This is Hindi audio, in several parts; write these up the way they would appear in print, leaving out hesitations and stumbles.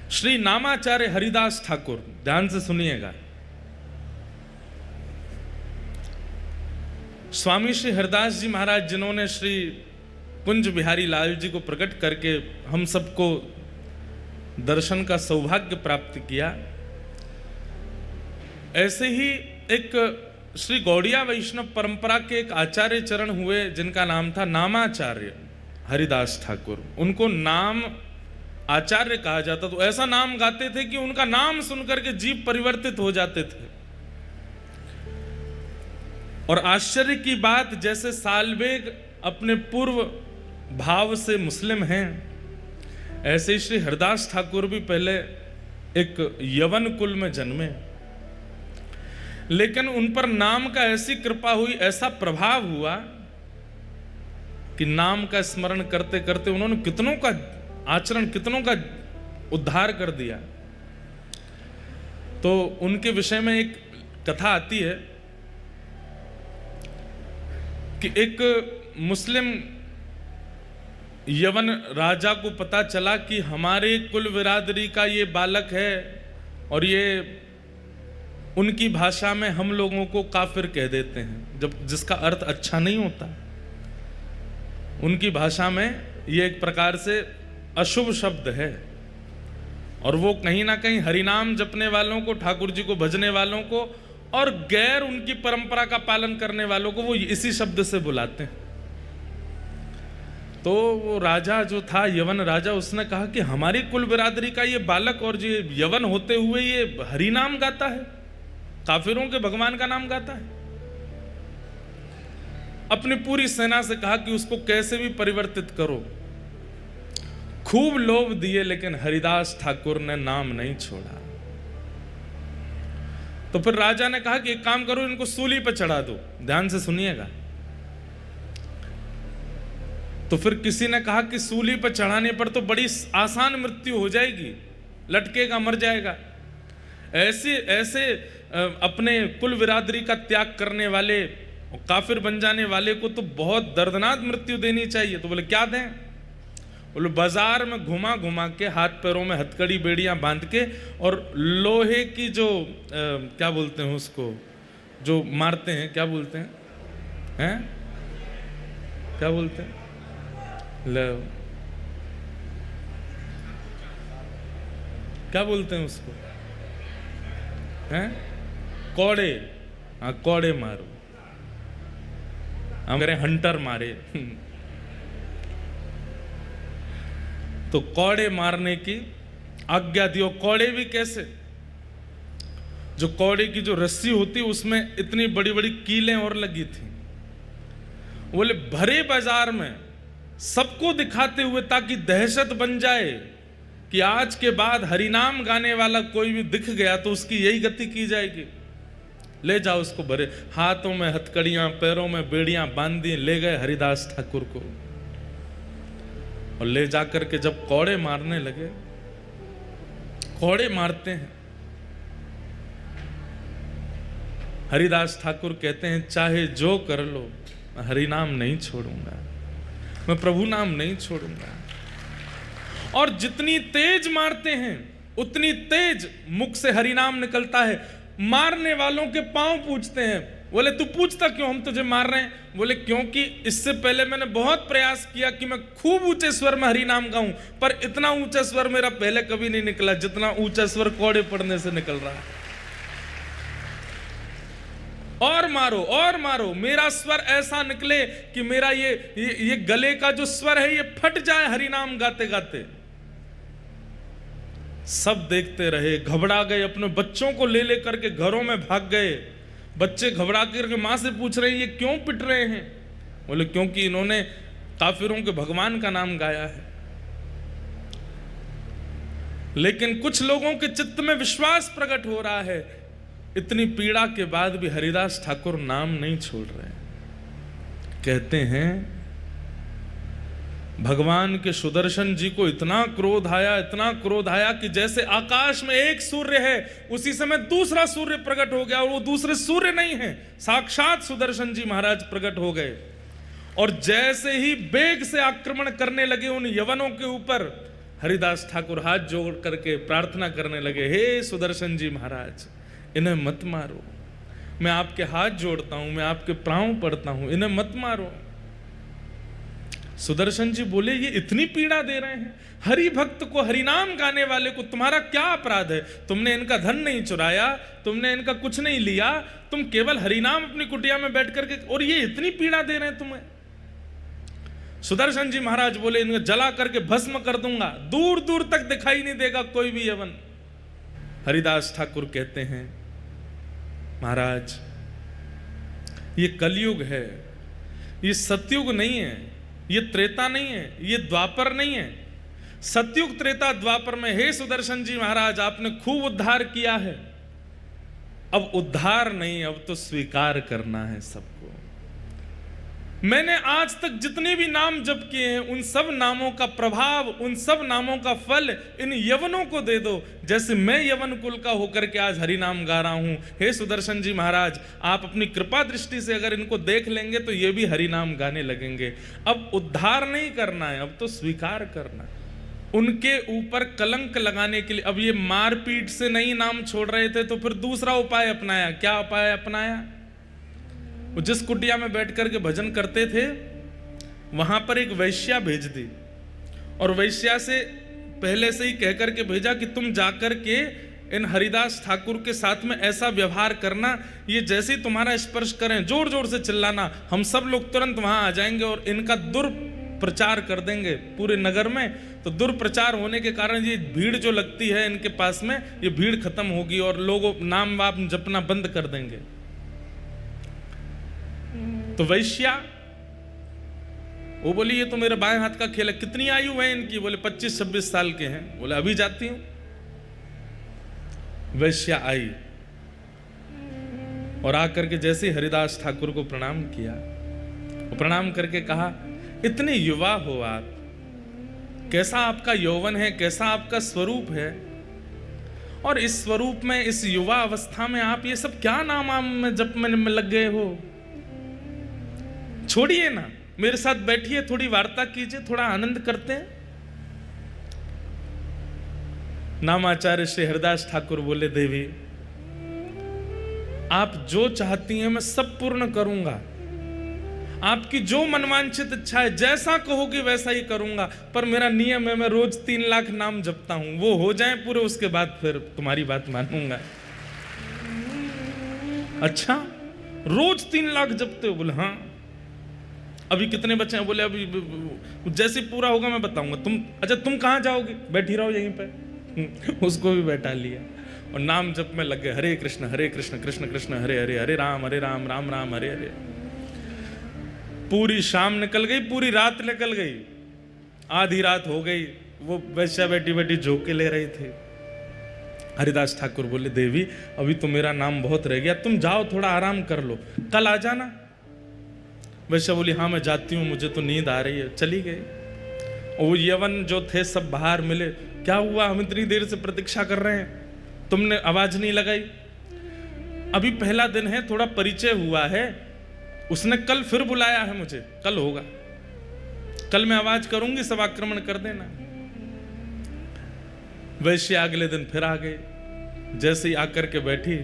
श्री नामाचार्य हरिदास ठाकुर, ध्यान से सुनिएगा। स्वामी श्री हरिदास जी महाराज जिन्होंने श्री कुंज बिहारी लाल जी को प्रकट करके हम सबको दर्शन का सौभाग्य प्राप्त किया, ऐसे ही एक श्री गौड़िया वैष्णव परंपरा के एक आचार्य चरण हुए जिनका नाम था नामाचार्य हरिदास ठाकुर। उनको नाम आचार्य कहा जाता, तो ऐसा नाम गाते थे कि उनका नाम सुनकर के जीव परिवर्तित हो जाते थे। और आश्चर्य की बात, जैसे सालबेग अपने पूर्व भाव से मुस्लिम हैं, ऐसे ही श्री हरिदास ठाकुर भी पहले एक यवन कुल में जन्मे, लेकिन उन पर नाम का ऐसी कृपा हुई, ऐसा प्रभाव हुआ कि नाम का स्मरण करते करते उन्होंने कितनों का आचरण, कितनों का उद्धार कर दिया। तो उनके विषय में एक कथा आती है कि एक मुस्लिम यवन राजा को पता चला कि हमारे कुल बिरादरी का ये बालक है और ये उनकी भाषा में हम लोगों को काफिर कह देते हैं, जब जिसका अर्थ अच्छा नहीं होता। उनकी भाषा में ये एक प्रकार से अशुभ शब्द है, और वो कहीं ना कहीं हरिनाम जपने वालों को, ठाकुर जी को भजने वालों को और गैर उनकी परंपरा का पालन करने वालों को वो इसी शब्द से बुलाते हैं। तो वो राजा जो था, यवन राजा, उसने कहा कि हमारी कुल बिरादरी का ये बालक और ये यवन होते हुए ये हरिनाम गाता है, काफिरों के भगवान का नाम गाता है। अपनी पूरी सेना से कहा कि उसको कैसे भी परिवर्तित करो। खूब लोभ दिए, लेकिन हरिदास ठाकुर ने नाम नहीं छोड़ा। तो फिर राजा ने कहा कि एक काम करो, इनको सूली पर चढ़ा दो। ध्यान से सुनिएगा। तो फिर किसी ने कहा कि सूली पर चढ़ाने पर तो बड़ी आसान मृत्यु हो जाएगी, लटकेगा, मर जाएगा। ऐसे ऐसे अपने कुल बिरादरी का त्याग करने वाले, काफिर बन जाने वाले को तो बहुत दर्दनाक मृत्यु देनी चाहिए। तो बोले क्या दें? बोले बाजार में घुमा घुमा के, हाथ पैरों में हथकड़ी बेड़ियां बांध के, और लोहे की जो क्या बोलते हैं उसको, जो मारते हैं, क्या बोलते हैं, क्या बोलते हैं, क्या बोलते हैं उसको, हैं? कौड़े। हाँ, कौड़े मारो। हम कह रहे हंटर मारे। तो कौड़े मारने की आज्ञा दी। और कौड़े भी कैसे? जो कौड़े की जो रस्सी होती उसमें इतनी बड़ी बड़ी कीलें और लगी थी। बोले भरे बाजार में सबको दिखाते हुए, ताकि दहशत बन जाए कि आज के बाद हरिनाम गाने वाला कोई भी दिख गया तो उसकी यही गति की जाएगी। ले जाओ उसको, भरे हाथों में हथकड़ियां, पैरों में बेड़ियां बांध दी, ले गए हरिदास ठाकुर को। और ले जाकर के जब कौड़े मारने लगे, कौड़े मारते हैं, हरिदास ठाकुर कहते हैं चाहे जो कर लो, हरिनाम नहीं छोड़ूंगा, मैं प्रभु नाम नहीं छोड़ूंगा। और जितनी तेज मारते हैं उतनी तेज मुख से हरिनाम निकलता है। मारने वालों के पांव पूछते हैं। बोले तू पूछता क्यों, हम तुझे मार रहे हैं? बोले क्योंकि इससे पहले मैंने बहुत प्रयास किया कि मैं खूब ऊंचे स्वर में हरिनाम गाऊं, पर इतना ऊंचा स्वर मेरा पहले कभी नहीं निकला जितना ऊंचा स्वर कौड़े पड़ने से निकल रहा है। और मारो और मारो, मेरा स्वर ऐसा निकले कि मेरा ये गले का जो स्वर है ये फट जाए हरिनाम गाते गाते। सब देखते रहे, घबरा गए, अपने बच्चों को ले लेकर के घरों में भाग गए। बच्चे घबरा करके मां से पूछ रहे हैं ये क्यों पिट रहे हैं? बोले क्योंकि इन्होंने काफिरों के भगवान का नाम गाया है। लेकिन कुछ लोगों के चित्त में विश्वास प्रकट हो रहा है। इतनी पीड़ा के बाद भी हरिदास ठाकुर नाम नहीं छोड़ रहे। कहते हैं भगवान के सुदर्शन जी को इतना क्रोध आया, इतना क्रोध आया कि जैसे आकाश में एक सूर्य है उसी समय दूसरा सूर्य प्रकट हो गया, और वो दूसरे सूर्य नहीं है, साक्षात सुदर्शन जी महाराज प्रकट हो गए। और जैसे ही वेग से आक्रमण करने लगे उन यवनों के ऊपर, हरिदास ठाकुर हाथ जोड़ करके प्रार्थना करने लगे, हे सुदर्शन जी महाराज, इन्हें मत मारो, मैं आपके हाथ जोड़ता हूं, मैं आपके पांव पड़ता हूं, इन्हें मत मारो। सुदर्शन जी बोले, ये इतनी पीड़ा दे रहे हैं, हरि भक्त को, हरिनाम गाने वाले को तुम्हारा क्या अपराध है? तुमने इनका धन नहीं चुराया, तुमने इनका कुछ नहीं लिया, तुम केवल हरिनाम अपनी कुटिया में बैठ करके, और ये इतनी पीड़ा दे रहे हैं तुम्हें। सुदर्शन जी महाराज बोले, इनको जला करके भस्म कर दूंगा, दूर दूर तक दिखाई नहीं देगा कोई भी यवन। हरिदास ठाकुर कहते हैं, महाराज ये कलयुग है, ये सतयुग नहीं है, ये त्रेता नहीं है, ये द्वापर नहीं है। सतयुग त्रेता द्वापर में, हे सुदर्शन जी महाराज, आपने खूब उद्धार किया है, अब उद्धार नहीं, अब तो स्वीकार करना है सबको। मैंने आज तक जितने भी नाम जप किए हैं, उन सब नामों का प्रभाव, उन सब नामों का फल इन यवनों को दे दो, जैसे मैं यवन कुल का होकर के आज हरि नाम गा रहा हूं। हे सुदर्शन जी महाराज, आप अपनी कृपा दृष्टि से अगर इनको देख लेंगे तो ये भी हरि नाम गाने लगेंगे। अब उद्धार नहीं करना है, अब तो स्वीकार करना है। उनके ऊपर कलंक लगाने के लिए, अब ये मारपीट से नहीं नाम छोड़ रहे थे, तो फिर दूसरा उपाय अपनाया। क्या उपाय अपनाया? वो जिस कुटिया में बैठ करके भजन करते थे, वहां पर एक वैश्या भेज दी, और वैश्या से पहले से ही कह करके भेजा कि तुम जाकर के इन हरिदास ठाकुर के साथ में ऐसा व्यवहार करना, ये जैसे ही तुम्हारा स्पर्श करें जोर जोर से चिल्लाना, हम सब लोग तुरंत वहां आ जाएंगे और इनका दुर्प्रचार कर देंगे पूरे नगर में। तो दुर्प्रचार होने के कारण ये भीड़ जो लगती है इनके पास में, ये भीड़ खत्म होगी और लोग नाम वाम जपना बंद कर देंगे। तो वैश्या वो बोली, ये तो मेरे बाएं हाथ का खेल है। कितनी आयु है इनकी? बोले 25-26 साल के हैं। बोले अभी जाती हूं। वैश्या आई और आकर के जैसे ही हरिदास ठाकुर को प्रणाम किया, वो प्रणाम करके कहा, इतने युवा हो आप, कैसा आपका यौवन है, कैसा आपका स्वरूप है, और इस स्वरूप में, इस युवा अवस्था में आप ये सब क्या नाम में जप में लग गए हो? छोड़िए ना, मेरे साथ बैठिए, थोड़ी वार्ता कीजिए, थोड़ा आनंद करते हैं। नामाचार्य श्री हरिदास ठाकुर बोले, देवी आप जो चाहती हैं मैं सब पूर्ण करूंगा, आपकी जो मनवांछित इच्छा है, जैसा कहोगे वैसा ही करूंगा, पर मेरा नियम है, मैं रोज 3 लाख नाम जपता हूं, वो हो जाए पूरे, उसके बाद फिर तुम्हारी बात मानूंगा। अच्छा, रोज 3 लाख जपते हो? बोले हाँ। अभी कितने बच्चे हैं? बोले अभी जैसे पूरा होगा मैं बताऊंगा। अच्छा तुम कहाँ जाओगे? बैठी रहो यहीं पे। उसको भी बैठा लिया और नाम जप में लग गए, हरे कृष्ण कृष्ण कृष्ण हरे हरे, हरे राम राम राम हरे हरे। पूरी शाम निकल गई, पूरी रात निकल गई, आधी रात हो गई। वो वैश्या बैठी बैठी झोंके ले रहे थे। हरिदास ठाकुर बोले, देवी अभी तो मेरा नाम बहुत रह गया, तुम जाओ थोड़ा आराम कर लो, कल आ जाना। वैश्या बोली, हाँ मैं जाती हूँ, मुझे तो नींद आ रही है। चली गई। और वो यवन जो थे सब बाहर मिले, क्या हुआ, हम इतनी देर से प्रतीक्षा कर रहे हैं, तुमने आवाज नहीं लगाई। अभी पहला दिन है, थोड़ा परिचय हुआ है, उसने कल फिर बुलाया है मुझे, कल होगा, कल मैं आवाज करूंगी, सब आक्रमण कर देना। वैश्या अगले दिन फिर आ गए। जैसे ही आकर के बैठी,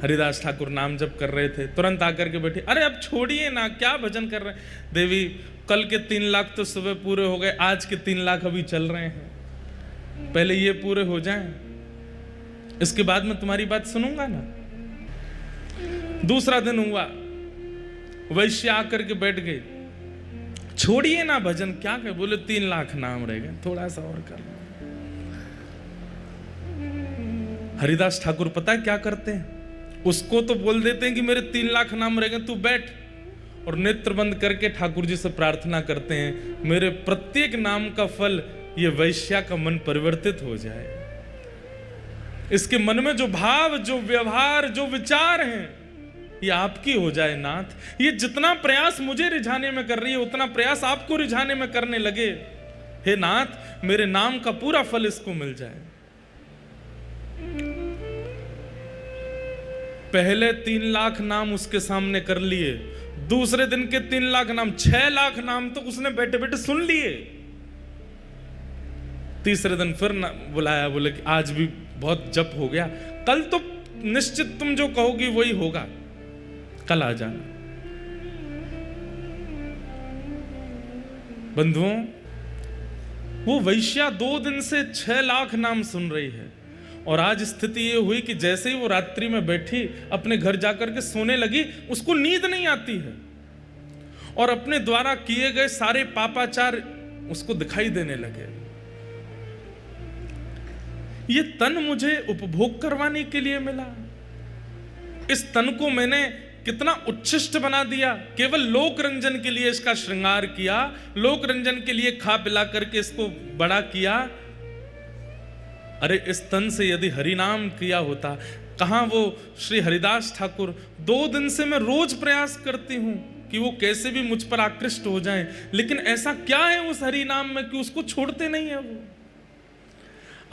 हरिदास ठाकुर नाम जप कर रहे थे, तुरंत आकर के बैठी, अरे अब छोड़िए ना, क्या भजन कर रहे हैं? देवी कल के 3 लाख तो सुबह पूरे हो गए, आज के 3 लाख अभी चल रहे हैं, पहले ये पूरे हो जाएं, इसके बाद मैं तुम्हारी बात सुनूंगा ना। दूसरा दिन हुआ, वैश्य आकर के बैठ गई, छोड़िए ना भजन, क्या कहे? बोले 3 लाख नाम रह गए, थोड़ा सा और कर। हरिदास ठाकुर पता है क्या करते हैं? उसको तो बोल देते हैं कि मेरे 3 लाख नाम रह गए, तू बैठ, और नेत्र बंद करके ठाकुर जी से प्रार्थना करते हैं, मेरे प्रत्येक नाम का फल ये वैश्या का मन परिवर्तित हो जाए, इसके मन में जो भाव, जो व्यवहार, जो विचार हैं, ये आपकी हो जाए नाथ। ये जितना प्रयास मुझे रिझाने में कर रही है, उतना प्रयास आपको रिझाने में करने लगे। हे नाथ, मेरे नाम का पूरा फल इसको मिल जाए। पहले 3 लाख नाम उसके सामने कर लिए, दूसरे दिन के 3 लाख नाम, 6 लाख नाम तो उसने बैठे बैठे सुन लिए। तीसरे दिन फिर बुलाया, बोले कि आज भी बहुत जप हो गया, कल तो निश्चित तुम जो कहोगी वही होगा, कल आ जाना। बंधुओं, वो वैश्या 2 दिन से 6 लाख नाम सुन रही है, और आज स्थिति ये हुई कि जैसे ही वो रात्रि में बैठी अपने घर जाकर के सोने लगी, उसको नींद नहीं आती है, और अपने द्वारा किए गए सारे पापाचार उसको दिखाई देने लगे। ये तन मुझे उपभोग करवाने के लिए मिला, इस तन को मैंने कितना उच्छिष्ट बना दिया, केवल लोक रंजन के लिए इसका श्रृंगार किया, लोक रंजन के लिए खा पिला करके इसको बड़ा किया। अरे इस तन से यदि हरिनाम किया होता, कहां वो श्री हरिदास ठाकुर 2 दिन से मैं रोज प्रयास करती हूं कि वो कैसे भी मुझ पर आकृष्ट हो जाएं, लेकिन ऐसा क्या है उस हरिनाम में कि उसको छोड़ते नहीं है वो।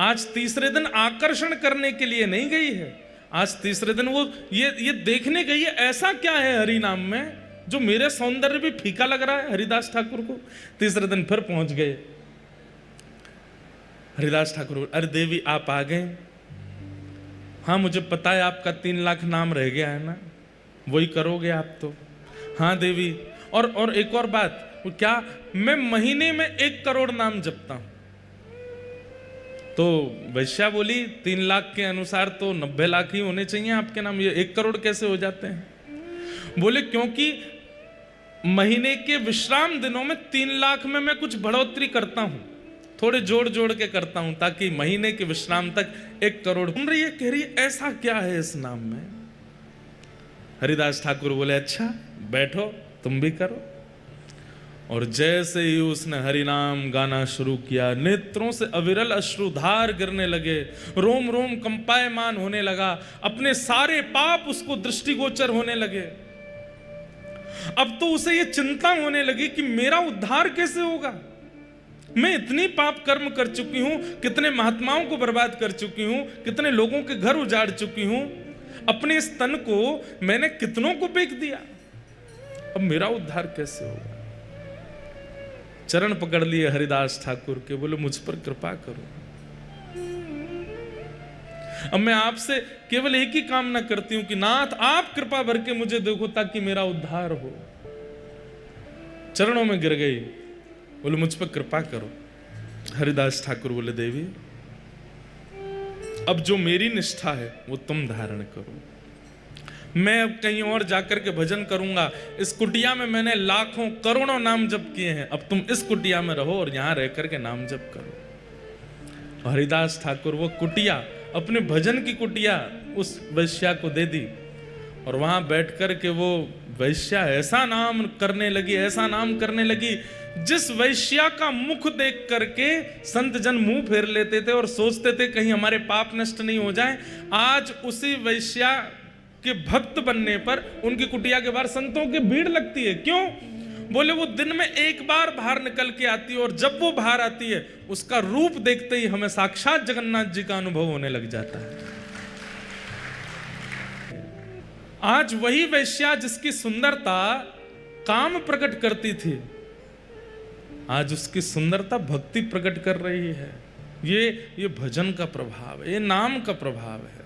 आज तीसरे दिन आकर्षण करने के लिए नहीं गई है, आज तीसरे दिन वो ये देखने गई है ऐसा क्या है हरि नाम में जो मेरे सौंदर्य भी फीका लग रहा है हरिदास ठाकुर को। तीसरे दिन फिर पहुंच गए, हरिदास ठाकुर, अरे देवी आप आ गए, हाँ मुझे पता है आपका 3 लाख नाम रह गया है ना, वही करोगे आप तो। हाँ देवी, और एक और बात, वो क्या, मैं महीने में 1 करोड़ नाम जपता हूं। तो वैश्या बोली 3 लाख के अनुसार तो 90 लाख ही होने चाहिए आपके नाम, ये 1 करोड़ कैसे हो जाते हैं? बोले क्योंकि महीने के विश्राम दिनों में 3 लाख में मैं कुछ बढ़ोतरी करता हूं, थोड़े जोड़ जोड़ के करता हूं, ताकि महीने के विश्राम तक 1 करोड़। सुन रही है, कह रही ऐसा क्या है इस नाम में? हरिदास ठाकुर बोले अच्छा बैठो तुम भी करो। और जैसे ही उसने हरिनाम गाना शुरू किया, नेत्रों से अविरल अश्रुधार गिरने लगे, रोम रोम कंपायमान होने लगा, अपने सारे पाप उसको दृष्टिगोचर होने लगे। अब तो उसे ये चिंता होने लगी कि मेरा उद्धार कैसे होगा, मैं इतनी पाप कर्म कर चुकी हूं, कितने महात्माओं को बर्बाद कर चुकी हूं, कितने लोगों के घर उजाड़ चुकी हूं, अपने इस तन को मैंने कितनों को बेच दिया, अब मेरा उद्धार कैसे होगा? चरण पकड़ लिए हरिदास ठाकुर के, बोले मुझ पर कृपा करो। अब मैं आपसे केवल एक ही कामना करती हूं कि नाथ आप कृपा भर के मुझे देखो ताकि मेरा उद्धार हो। चरणों में गिर गई, बोले मुझ पर कृपा करो। हरिदास ठाकुर बोले देवी अब जो मेरी निष्ठा है वो तुम धारण करो, मैं अब कहीं और जाकर के भजन करूंगा। इस कुटिया में मैंने लाखों करोड़ों नाम जप किए हैं, अब तुम इस कुटिया में रहो और यहां रह करके नाम जप करो। हरिदास ठाकुर वो कुटिया, अपने भजन की कुटिया उस वैश्या को दे दी, और वहां बैठ कर के वो वैश्या ऐसा नाम करने लगी, ऐसा नाम करने लगी, जिस वैश्या का मुख देख करके संत जन मुंह फेर लेते थे और सोचते थे कहीं हमारे पाप नष्ट नहीं हो जाए। आज उसी वैश्या के भक्त बनने पर उनकी कुटिया के बाहर संतों की भीड़ लगती है। क्यों? बोले वो दिन में एक बार बाहर निकल के आती है, और जब वो बाहर आती है उसका रूप देखते ही हमें साक्षात जगन्नाथ जी का अनुभव होने लग जाता है। आज वही वैश्या जिसकी सुंदरता काम प्रकट करती थी, आज उसकी सुंदरता भक्ति प्रकट कर रही है। ये भजन का प्रभाव है, ये नाम का प्रभाव है।